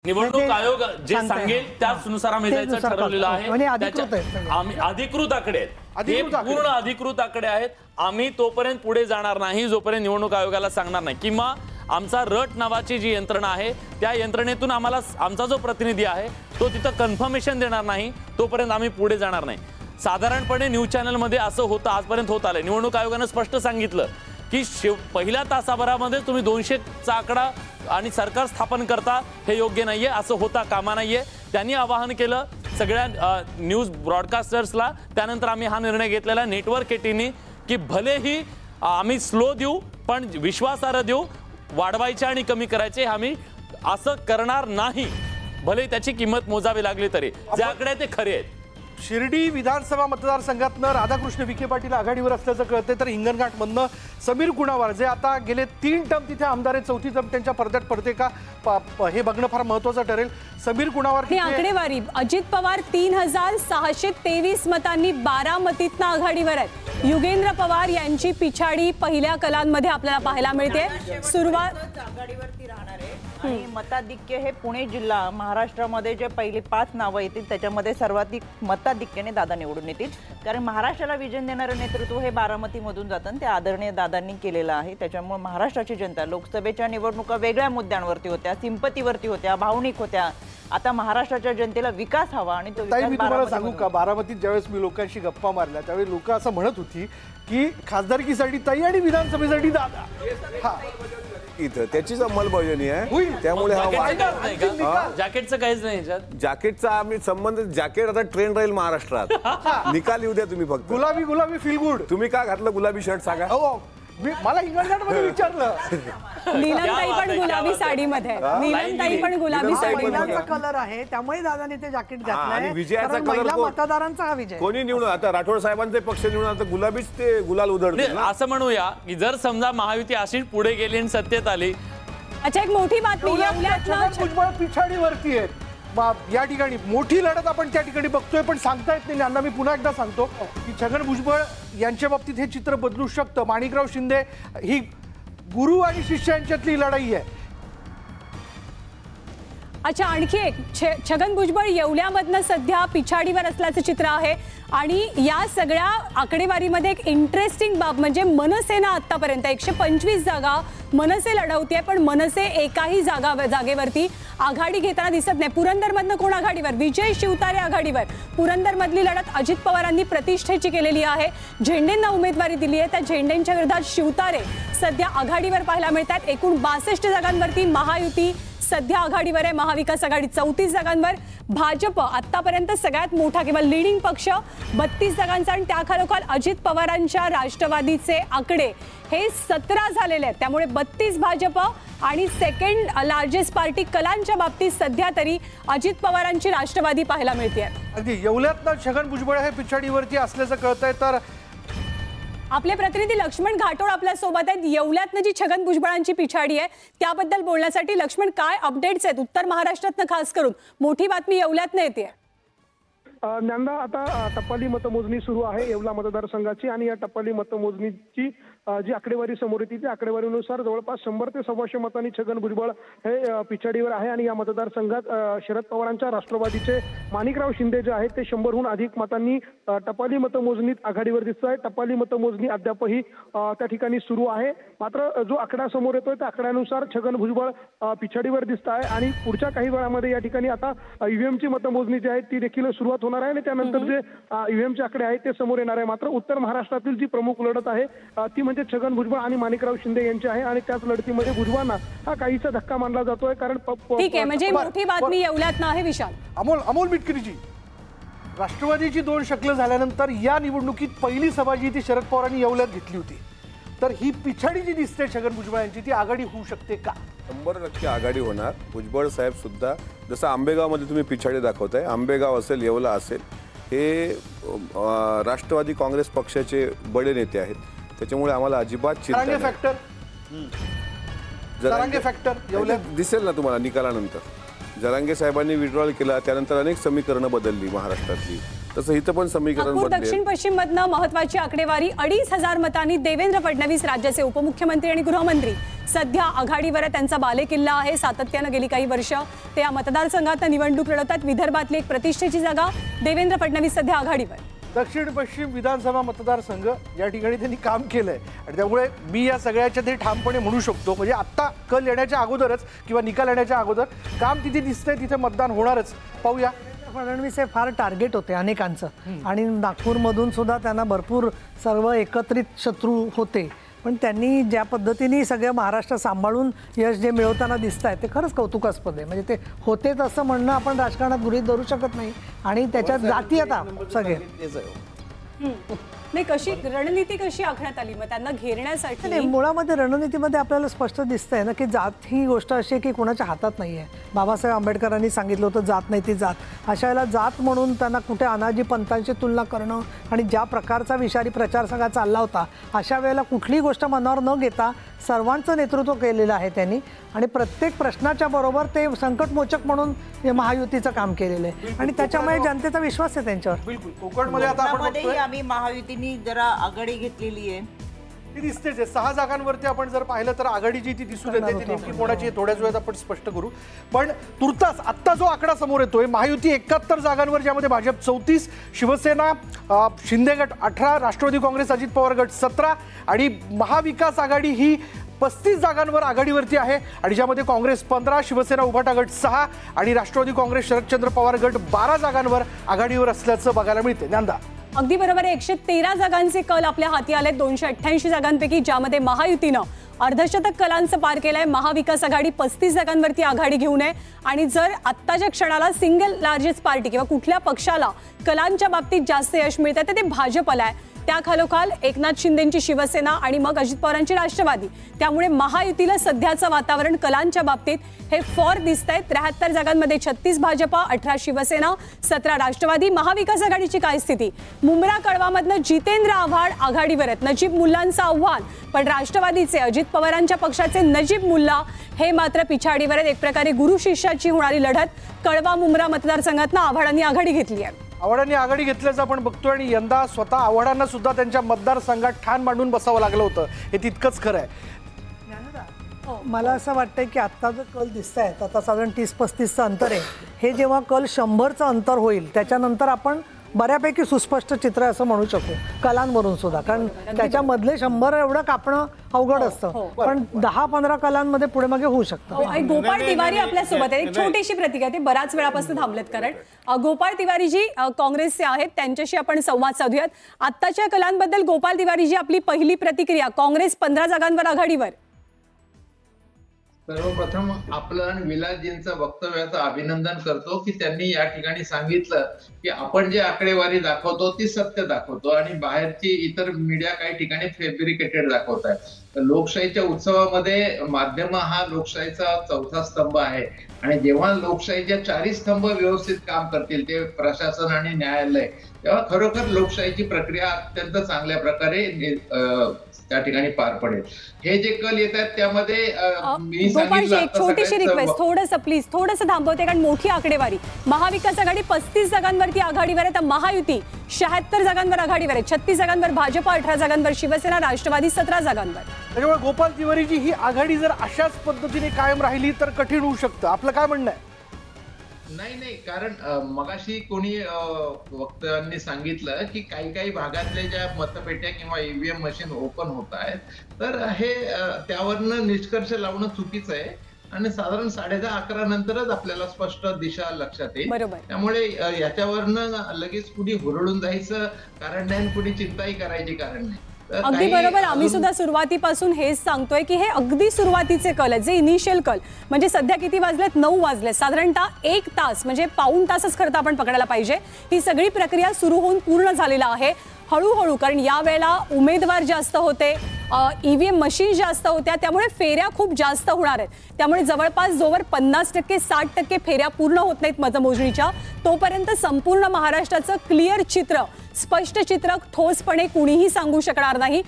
निवडणूक आयोग जे सांगेल त्यानुसार आम्ही जायचं ठरवलेलं आहे। आम्ही अधिकृत आकडे आहेत, पूर्ण अधिकृत आकडे आहेत। आम्ही तोपर्यंत पुढे जाणार नाही जोपर्यंत निवडणूक आयोगाला सांगणार नाही, किंवा आमचा रट नावाची जी यंत्रणा आहे त्या यंत्रणेतून आम्हाला आमचा जो प्रतिनिधी आहे तो तिथं कन्फर्मेशन देणार नाही तोपर्यंत आम्ही पुढे जाणार नाही। साधारणपणे न्यूज चॅनल मध्ये असं होतं, आजपर्यंत होत आलंय। निवडणूक आयोगाने स्पष्ट सांगितलं की पहिल्या तासाभरामध्ये तुम्ही 200चा आकडा आणि सरकार स्थापन करता हे योग्य नाहीये, असं होता कामा नाहीये। त्यांनी आवाहन केलं सगळ्या न्यूज ब्रॉडकास्टर्सला, त्यानंतर आम्ही हा निर्णय घेतलेला नेटवर्क 18 की भलेही आम्ही स्लो देऊ पण विश्वासार्ह देऊ, वाढवायचे आणि कमी करायचे आम्ही असं करणार नाही, भले त्याची किंमत मोजावी लागली तरी। जे आकडे ते खरे आहेत। शिर्डी विधानसभा मतदारसंघातनं राधाकृष्ण विखे पाटील आघाडीवर असल्याचं कळतंय, तर हिंगणघाटमधनं समीर कुणावार जे आता गेले 3 टर्म तिथे आमदार आहेत, 4थी टर्म त्यांच्या पडद्यात पडते का हे बघणं फार महत्त्वाचं ठरेल। समीर कुणावार ही आकडेवारी अजित पवार 3623 मतांनी बारामतीतनं आघाडीवर आहेत। युगेंद्र पवार यांची पिछाडी पहिल्या कलांमध्ये आपल्याला पाहायला मिळते। सुरुवात आघाडीवरती राहणार आहे आणि मताधिक्य हे पुणे जिल्हा महाराष्ट्रामध्ये जे पहिली 5 नावं येतील त्याच्यामध्ये सर्वाधिक मताधिक्याने दादा निवडून येतील, कारण महाराष्ट्राला विजन देणारं नेतृत्व हे बारामतीमधून जातं, ते आदरणीय दादांनी केलेलं आहे। त्याच्यामुळे महाराष्ट्राची जनता लोकसभेच्या निवडणुका वेगळ्या मुद्द्यांवरती होत्या, सिंपतीवरती होत्या, भावनिक होत्या। आता महाराष्ट्राच्या जनतेला विकास हवा आणि तो मी तुम्हाला सांगू का, बारामतीत ज्यावेळेस मी लोकांशी गप्पा मारल्या त्यावेळी लोक असं म्हणत होती की खासदारकीसाठी ताई आणि विधानसभेसाठी दादा, हा इथं त्याचीच अंमलबजावणी आहे। त्यामुळे हा जॅकेटचं काहीच नाही याच्यात, जॅकेटचा आम्ही संबंध, जॅकेट आता ट्रेंड राहील महाराष्ट्रात। निकाल येऊ द्या तुम्ही फक्त। गुलाबी गुलाबी फील गुड, तुम्ही का घातलं गुलाबी शर्ट सांगा? मला हिंगणघाटमध्ये विचारलं। नीलमताई पण गुलाबी साडीमध्ये, नीलमताई पण गुलाबी साडीमध्ये कलर आहे, त्यामुळे दादाने ते जॅकेट घातलंय। आणि विजयाचा कलर मतदारांचा हा विजय कोणी निवडून, आता राठोड साहेबांचे पक्ष निवडून आता गुलाबीच ते गुलाल उधळतील ना। असं म्हणूया की जर समजा महायुती अशीच पुढे गेली आणि सत्तेत आली। अच्छा, एक मोठी बातमी भुजबळ पिछाडीवरती आहेत या ठिकाणी, मोठी लढत आपण त्या ठिकाणी बघतोय, पण सांगता येत नाही। यांना मी पुन्हा एकदा सांगतो की छगन भुजबळ यांच्या बाबतीत हे चित्र बदलू शकतं। माणिकराव शिंदे ही गुरु आणि शिष्यांच्यातली लढाई आहे। अच्छा, आणखी एक छगन भुजबळ येवल्यामधनं सध्या पिछाडीवर असल्याचं चित्र आहे। आणि या सगळ्या आकडेवारीमध्ये एक इंटरेस्टिंग बाब म्हणजे मनसेनं आतापर्यंत 125 जागा मनसे लढवतीये, पण मनसे एकाही जागेवरती आघाडी घेताना दिसत नाही। पुरंदरमधनं कोण आघाडीवर? विजय शिवतारे आघाडीवर। पुरंदरमधली लढत अजित पवारांनी प्रतिष्ठेची केलेली आहे, झेंडेंना उमेदवारी दिली आहे, त्या झेंडेंच्या विरोधात शिवतारे सध्या आघाडीवर पाहायला मिळतात। एकूण 62 जागांवरती महायुती सध्या आघाडीवर आहे, महाविकास आघाडी 34 जागांवर, भाजप आतापर्यंत सगळ्यात मोठा किंवा लीडिंग पक्ष 32 जागांचा, आणि त्याखालोखाल अजित पवारांच्या राष्ट्रवादीचे आकडे हे 17 झालेले आहेत। त्यामुळे 32 भाजप आणि सेकंड लार्जेस्ट पार्टी कलांच्या बाबतीत सध्या तरी अजित पवारांची राष्ट्रवादी पाहायला मिळते। अगदी येवल्यातनं छगन भुजबळ हे पिछाडीवरती असल्याचं कळतंय, तर आपले प्रतिनिधी लक्ष्मण घाटोळ आपल्या सोबत आहेत। येवल्यातनं जी छगन भुजबळांची पिछाडी आहे त्याबद्दल बोलण्यासाठी लक्ष्मण, काय अपडेट्स आहेत? उत्तर महाराष्ट्रातनं खास करून मोठी बातमी येवल्यातनं येते। ज्ञानदा, आता टप्पाली मतमोजणी सुरू आहे येवला मतदारसंघाची, आणि या टप्पाली मतमोजणीची जी आकडेवारी समोर येते त्या आकडेवारीनुसार जवळपास 100 ते 125 मतांनी छगन भुजबळ हे पिछाडीवर आहे। आणि या मतदारसंघात शरद पवारांच्या राष्ट्रवादीचे माणिकराव शिंदे जे आहेत ते 100हून अधिक मतांनी टप्पाली मतमोजणीत आघाडीवर दिसत आहे। टप्पाली मतमोजणी अद्यापही त्या ठिकाणी सुरू आहे, मात्र जो आकडा समोर येतोय त्या आकड्यानुसार छगन भुजबळ पिछाडीवर दिसत आहे। आणि पुढच्या काही वेळामध्ये या ठिकाणी आता ईव्हीएमची मतमोजणी जी आहे ती देखील सुरुवात होणार आहे, आणि त्यानंतर जे ईव्हीएमचे आकडे आहेत ते समोर येणार आहे। मात्र उत्तर महाराष्ट्रातील जी प्रमुख लढत आहे ती म्हणजे छगन भुजबळ आणि माणिकराव शिंदे यांची आहे, आणि त्याच लढतीमध्ये भुजबळांना हा काहीसा धक्का मानला जातोय, कारण ठीक आहे, म्हणजे मोठी बातमी येवल्यातनं आहे। विशाल, अमोल बिटकरीजी, राष्ट्रवादीची 2 शक्ल झाल्यानंतर या निवडणुकीत पहिली सभा जी ती शरद पवारांनी येवल्यात घेतली होती, तर ही पिछाडी जी दिसते छगन भुजबळ यांची ती आघाडी होऊ शकते का? 100% आघाडी होणार। भुजबळ साहेब सुद्धा जसं आंबेगावमध्ये तुम्ही पिछाडी दाखवताय, आंबेगाव असेल येवला असेल, हे राष्ट्रवादी काँग्रेस पक्षाचे बडे नेते आहेत, त्याच्यामुळे आम्हाला अजिबात चिंता नाही। फॅक्टर दिसेल ना तुम्हाला निकालानंतर। जरांगे साहेबांनी विड्रॉल केला, त्यानंतर अनेक समीकरणं बदलली महाराष्ट्रातली, तसं इथं पण समीकरण बदलले। दक्षिण पश्चिम मधनं महत्वाची आकडेवारी 2500 मतांनी देवेंद्र फडणवीस राज्याचे उपमुख्यमंत्री आणि गृहमंत्री सध्या आघाडीवर आहे, त्यांचा बालेकिल्ला आहे, सातत्यानं गेली काही वर्ष ते या मतदारसंघात निवडणूक लढवतात. विदर्भातली एक प्रतिष्ठेची जागा, देवेंद्र फडणवीस सध्या आघाडीवर. दक्षिण पश्चिम विधानसभा मतदारसंघ या ठिकाणी त्यांनी काम केलंय आणि त्यामुळे मी या सगळ्याच्या ते ठामपणे म्हणू शकतो, म्हणजे आत्ता कल येण्याच्या अगोदरच किंवा निकाल येण्याच्या अगोदर काम तिथे दिसतंय, तिथे मतदान होणारच. पाहूया. फडणवीस हे फार टार्गेट होते अनेकांचं आणि नागपूरमधून सुद्धा त्यांना भरपूर सर्व एकत्रित शत्रू होते, पण त्यांनी ज्या पद्धतीने सगळं महाराष्ट्र सांभाळून यश जे मिळवताना दिसत आहे ते खरंच कौतुकास्पद आहे. म्हणजे ते होतेच असं म्हणणं आपण राजकारणात गृहीत धरू शकत नाही आणि त्याच्यात जाती आता सगळे नाही. कशी रणनीती कशी आखण्यात आली मग त्यांना घेरण्यासाठी? मुळामध्ये रणनीतीमध्ये आपल्याला स्पष्ट दिसतंय ना की जात ही गोष्ट अशी आहे की कोणाच्या हातात नाही आहे. बाबासाहेब आंबेडकरांनी सांगितलं होतं जात नाही ती जात. अशा वेळेला जात म्हणून त्यांना कुठे अनाजी पंथांची तुलना करणं आणि ज्या प्रकारचा विषारी प्रचार सगळा चालला होता अशा वेळेला कुठलीही गोष्ट मनावर न घेता सर्वांचं नेतृत्व केलेलं आहे त्यांनी आणि प्रत्येक प्रश्नाच्या बरोबर ते संकटमोचक म्हणून महायुतीचं काम केलेलं आहे आणि त्याच्यामुळे जनतेचा विश्वास आहे त्यांच्यावर. बिलकुल. कोकणमध्ये आता आपण बघतोय आम्ही महायुतीने जरा आघाडी घेतलेली आहे, ती दिसतेच आहे. 6 जागांवरती आपण जर पाहिलं तर आघाडी जी ती दिसून येते, ती नेमकी कोणाची आहे थोड्याच वेळात आपण स्पष्ट करू. पण तुर्तास आत्ता जो आकडा समोर येतोय, महायुती 71 जागांवर, ज्यामध्ये भाजप 34, शिवसेना शिंदे गट 18, राष्ट्रवादी काँग्रेस अजित पवार गट 17 आणि महाविकास आघाडी ही 35 जागांवर आघाडीवरती आहे आणि ज्यामध्ये काँग्रेस 15, शिवसेना उभाटा गट 6 आणि राष्ट्रवादी काँग्रेस शरदचंद्र पवार गट 12 जागांवर आघाडीवर असल्याचं बघायला मिळते. ज्ञानदा. अगदी बरोबर आहे. 113 जागांचे कल आपल्या हाती आले 288 जागांपैकी, ज्यामध्ये महायुतीनं अर्धशतक कलांचं पार केलंय. महाविकास आघाडी 35 जागांवरती आघाडी घेऊन आहे आणि जर आत्ताच्या क्षणाला सिंगल लार्जेस्ट पार्टी किंवा कुठल्या पक्षाला कलांच्या बाबतीत जास्त यश मिळतं तर ते भाजपला आहे. त्याखालोखाल एकनाथ शिंदेंची शिवसेना आणि मग अजित पवारांची राष्ट्रवादी. त्यामुळे महायुतीला सध्याचं वातावरण कलांच्या बाबतीत हे फॉर दिसत आहे. 73 जागांमध्ये 36 भाजपा, 18 शिवसेना, 17 राष्ट्रवादी. महाविकास आघाडीची काय स्थिती? मुंब्रा कळवामधनं जितेंद्र आव्हाड आघाडीवर आहेत, नजीब मुल्लांचं आव्हान, पण राष्ट्रवादीचे अजित पवारांच्या पक्षाचे नजीब मुल्ला हे मात्र पिछाडीवर आहेत. एक प्रकारे गुरु शिष्याची होणारी लढत. कळवा मुंब्रा मतदारसंघातनं आव्हाडांनी आघाडी घेतली आहे. आव्हाडांनी आघाडी घेतल्याचं आपण बघतोय आणि यंदा स्वतः आव्हाडांना सुद्धा त्यांच्या मतदारसंघात ठाण मांडून बसावं लागलं होतं, हे तितकंच खरं आहे. मला असं वाटतंय की आत्ता जो कल दिसत आहेत आता साधारण 30-35चं अंतर आहे, हे जेव्हा कल 100चं अंतर होईल त्याच्यानंतर आपण बऱ्यापैकी सुस्पष्ट चित्र असं म्हणू शकू कलांवरून सुद्धा, कारण त्याच्यामधले 100 एवढं कापणं अवघड असतं, पण 10-15 कलांमध्ये पुढे मागे होऊ शकतं. गोपाळ तिवारी आपल्या सोबत आहे. एक छोटीशी प्रतिक्रिया, ते बराच वेळापासून थांबलेत कारण गोपाळ तिवारी जी काँग्रेसचे आहेत त्यांच्याशी आपण संवाद साधूयात. आत्ताच्या कलांबद्दल गोपाळ तिवारी जी आपली पहिली प्रतिक्रिया. काँग्रेस 15 जागांवर आघाडीवर. सर्वप्रथम आपलं आणि विलासजींचं वक्तव्याचं अभिनंदन करतो की त्यांनी या ठिकाणी सांगितलं की आपण जे आकडेवारी दाखवतो ती सत्य दाखवतो आणि बाहेरची इतर मीडिया काही ठिकाणी फॅब्रिकेटेड दाखवत आहे. लोकशाहीच्या उत्सवामध्ये माध्यम हा लोकशाहीचा चौथा स्तंभ आहे आणि जेव्हा लोकशाहीच्या 4 स्तंभ व्यवस्थित काम करतील, ते प्रशासन आणि न्यायालय, तेव्हा खरोखर लोकशाहीची प्रक्रिया अत्यंत चांगल्या प्रकारे त्या ठिकाणी पार पडेल. हे जे कल येत आहेत त्यामध्ये एक छोटीशी रिक्वेस्ट, थोडंसं प्लीज थोडंसं थांबवते, कारण मोठी आकडेवारी. महाविकास आघाडी 35 जागांवरती आघाडीवर आहे तर महायुती 76 जागांवर आघाडीवर आहे. 36 जागांवर भाजपा, 18 जागांवर शिवसेना, राष्ट्रवादी 17 जागांवर. त्याच्यामुळे गोपाळ तिवारीजी ही आघाडी जर अशाच पद्धतीने कायम राहिली तर कठीण होऊ शकतं, आपलं काय म्हणणं आहे? नाही, कारण मगाशी कोणी वक्त्यांनी सांगितलं की काही भागातले ज्या मतपेट्या किंवा ईव्हीएम मशीन ओपन होत आहेत तर हे त्यावरनं निष्कर्ष लावणं चुकीचं आहे आणि साधारण 10:30-11 नंतरच आपल्याला स्पष्ट दिशा लक्षात येईल. त्यामुळे याच्यावरनं लगेच कुणी हुरळून जायचं कारण नाही, कुणी चिंताही करायची कारण नाही. अगदी बरोबर. आम्ही सुद्धा सुरुवातीपासून हेच सांगतोय की हे अगदी सुरुवातीचे कल आहेत, जे इनिशियल कल. म्हणजे सध्या किती वाजलेत? 9 वाजले. साधारणतः 1 तास म्हणजे पाऊण तासच खरं तर आपण पकडायला पाहिजे. ही सगळी प्रक्रिया सुरू होऊन पूर्ण झालेला आहे हळूहळू, कारण यावेळेला उमेदवार जास्त होते, ईव्हीएम मशीन जास्त होत्या, त्यामुळे फेऱ्या खूप जास्त होणार आहेत. त्यामुळे जवळपास जोवर 50%, 60% फेऱ्या पूर्ण होत नाहीत मतमोजणीच्या, तोपर्यंत संपूर्ण महाराष्ट्राचं क्लिअर चित्र, स्पष्ट चित्र ठोसपणे कुणीही सांगू शकणार नाही.